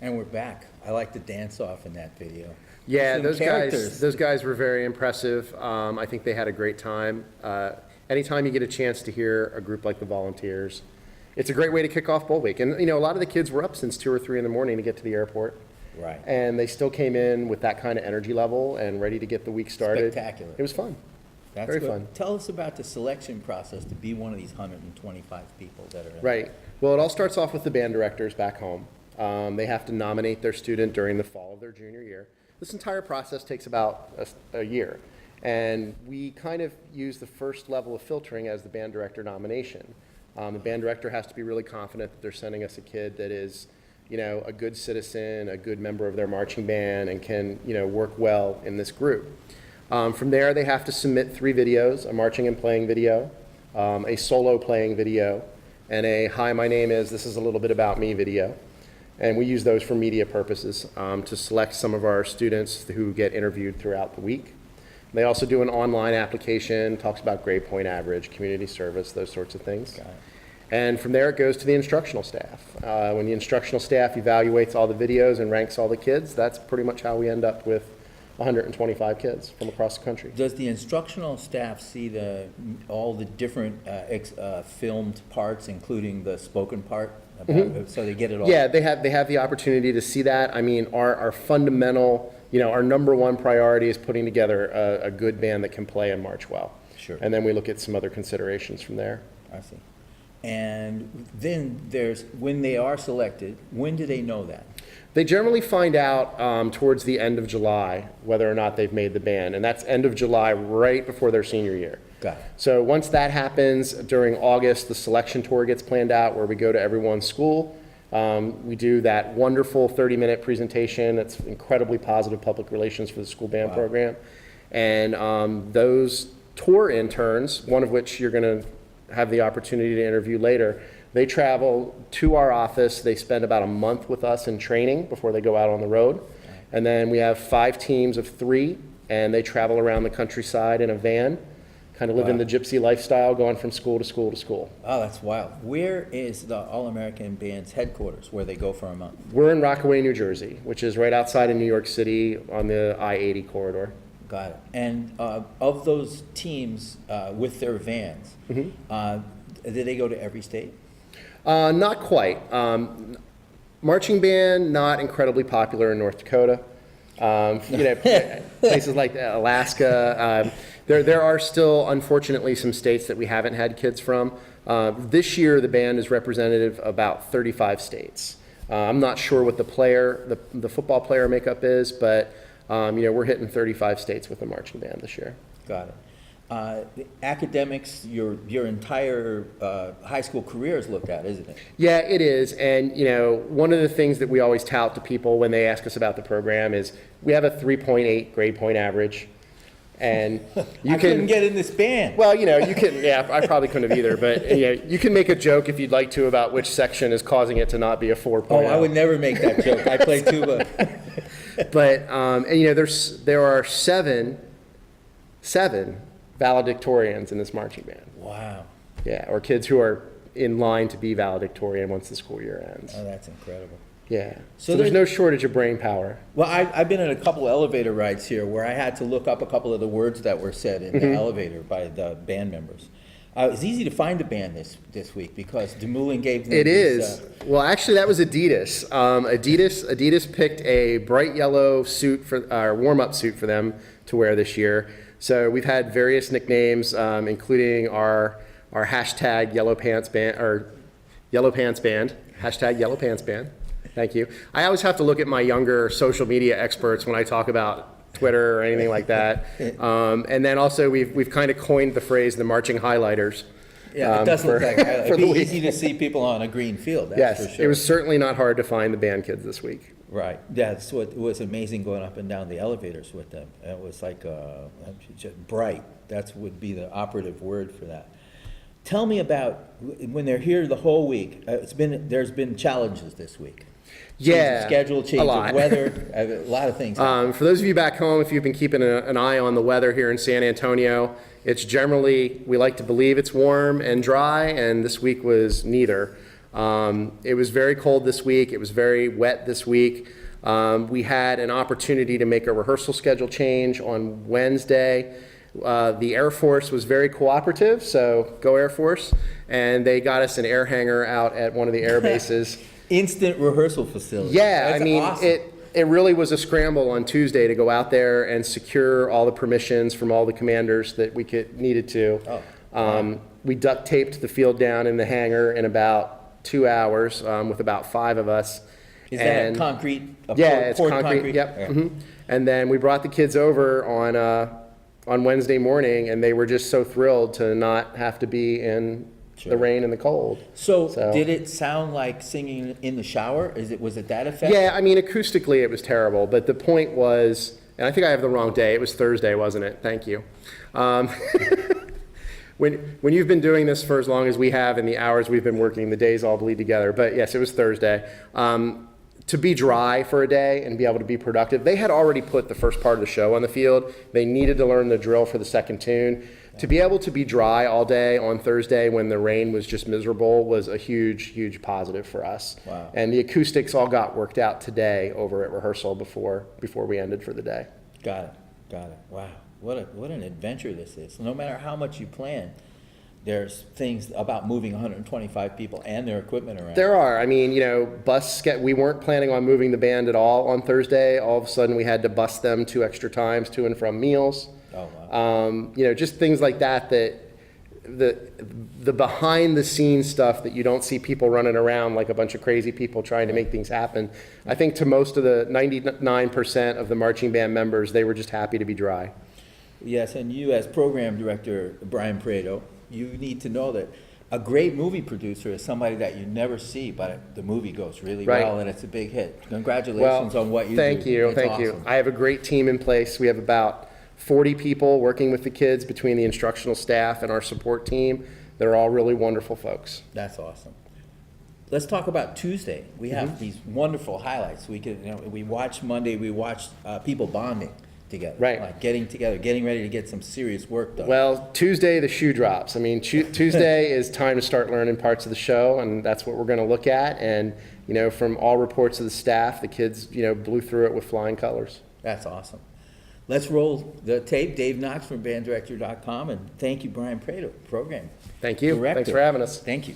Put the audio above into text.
And we're back. I like the dance off in that video. Yeah, Some those characters. guys were very impressive. I think they had a great time. Anytime you get a chance to hear a group like the Volunteers, it's a great way to kick off bowl week. And, you know, a lot of the kids were up since 2 or 3 in the morning to get to the airport. Right. And they still came in with that kind of energy level and ready to get the week started. Spectacular. It was fun. That's Very good. fun. Tell us about the selection process to be one of these 125 people that are in. Right. Well, it all starts off with the band directors back home. They have to nominate their student during the fall of their junior year. This entire process takes about a year. And we kind of use the first level of filtering as the band director nomination. The band director has to be really confident that they're sending us a kid that is, you know, a good citizen, a good member of their marching band, and can, you know, work well in this group. From there, they have to submit 3 videos, a marching and playing video, a solo playing video, and a hi, my name is, this is a little bit about me video. And we use those for media purposes to select some of our students who get interviewed throughout the week. They also do an online application, talks about grade point average, community service, those sorts of things. Got it. And from there, it goes to the instructional staff. When the instructional staff evaluates all the videos and ranks all the kids, that's pretty much how we end up with 125 kids from across the country. Does the instructional staff see all the different filmed parts, including the spoken part? So they get it all? Yeah, they have the opportunity to see that. I mean, our fundamental, you know, our number one priority is putting together a good band that can play and march well. Sure. And then we look at some other considerations from there. I see. And then when they are selected, when do they know that? They generally find out towards the end of July whether or not they've made the band, and that's end of July, right before their senior year. Got it. So once that happens, during August, the selection tour gets planned out where we go to everyone's school. We do that wonderful 30-minute presentation. It's incredibly positive public relations for the school band Wow. program. And those tour interns, one of which you're going to have the opportunity to interview later, they travel to our office. They spend about a month with us in training before they go out on the road. And then we have 5 teams of 3, and they travel around the countryside in a van, kind of living Wow. the gypsy lifestyle, going from school to school to school. Oh, that's wild. Where is the All-American Band's headquarters, where they go for a month? We're in Rockaway, New Jersey, which is right outside of New York City on the I-80 corridor. Got it. And of those teams with their vans, do they go to every state? Not quite. Marching band, not incredibly popular in North Dakota. You know, places like Alaska. There are still, unfortunately, some states that we haven't had kids from. This year, the band is representative of about 35 states. I'm not sure what the football player makeup is, but you know, we're hitting 35 states with the marching band this year. Got it. The academics, your entire high school career is looked at, isn't it? Yeah, it is. And, you know, one of the things that we always tout to people when they ask us about the program is we have a 3.8 grade point average. And you couldn't get in this band. Well, you know, you can, yeah, I probably couldn't have either, but you know, you can make a joke if you'd like to about which section is causing it to not be a 4.0. Oh, I would never make that joke. I play tuba. But, and you know, there are seven valedictorians in this marching band. Wow. Yeah, or kids who are in line to be valedictorian once the school year ends. Oh, that's incredible. Yeah. So So there's no shortage of brain power. Well, I've been in a couple elevator rides here where I had to look up a couple of the words that were said in the elevator by the band members. It's easy to find the band this week because Dumoulin gave them It these, is. Well, actually, that was Adidas. Adidas picked a bright yellow suit for our warm-up suit for them to wear this year. So we've had various nicknames, including our hashtag Yellow Pants Band, or Yellow Pants Band, hashtag Yellow Pants Band. Thank you. I always have to look at my younger social media experts when I talk about Twitter or anything like that. And then also we've kind of coined the phrase the marching highlighters. Yeah, it does look like it'd be week. easy to see people on a green field, that's Yes, for sure. it was certainly not hard to find the band kids this week. Right. That's what it was amazing going up and down the elevators with them. It was like just bright. That would be the operative word for that. Tell me about when they're here the whole week. There's been challenges this week. Yeah, Change of schedule, change a lot. of weather, a lot of things. For those of you back home, if you've been keeping an eye on the weather here in San Antonio, it's generally, we like to believe it's warm and dry, and this week was neither. It was very cold this week. It was very wet this week. We had an opportunity to make a rehearsal schedule change on Wednesday. The Air Force was very cooperative, so go Air Force. And they got us an air hangar out at one of the air bases. Instant rehearsal facility. Yeah, That's I mean, awesome. it really was a scramble on Tuesday to go out there and secure all the permissions from all the commanders that we needed to. We duct taped the field down in the hangar in about 2 hours with about 5 of us. Is that concrete? Yeah, it's poured concrete. Yep. Yeah. Mhm. And then we brought the kids over on Wednesday morning, and they were just so thrilled to not have to be in the rain and the cold. So did it sound like singing in the shower? Was it that effect? Yeah, I mean, acoustically it was terrible, but the point was, and I think I have the wrong day, it was Thursday, wasn't it? Thank you. When you've been doing this for as long as we have and the hours we've been working, the days all bleed together, but yes, it was Thursday. To be dry for a day and be able to be productive, they had already put the first part of the show on the field. They needed to learn the drill for the second tune. To be able to be dry all day on Thursday when the rain was just miserable was a huge, huge positive for us. Wow. And the acoustics all got worked out today over at rehearsal before we ended for the day. Got it. Wow, what an adventure this is. No matter how much you plan, there's things about moving 125 people and their equipment around. There are. I mean, we weren't planning on moving the band at all on Thursday. All of a sudden, we had to bus them 2 extra times to and from meals. Oh, wow. Just things like that the behind the scenes stuff that you don't see people running around like a bunch of crazy people trying to make things happen. I think to most of the 99% of the marching band members, they were just happy to be dry. Yes, and you as program director, Brian Prato, you need to know that a great movie producer is somebody that you never see, but the movie goes really well and it's a big hit. Congratulations on what you do. Thank you. It's Thank you. awesome. I have a great team in place. We have about 40 people working with the kids between the instructional staff and our support team. They're all really wonderful folks. That's awesome. Let's talk about Tuesday. We have these wonderful highlights. We watched Monday, we watched people bonding together. Right. Like getting together, getting ready to get some serious work done. Well, Tuesday, the shoe drops. I mean, Tuesday is time to start learning parts of the show, and that's what we're going to look at. And, from all reports of the staff, the kids, blew through it with flying colors. That's awesome. Let's roll the tape. Dave Knox from banddirector.com, and thank you, Brian Prato, program Thank you. director. Thanks for having us. Thank you.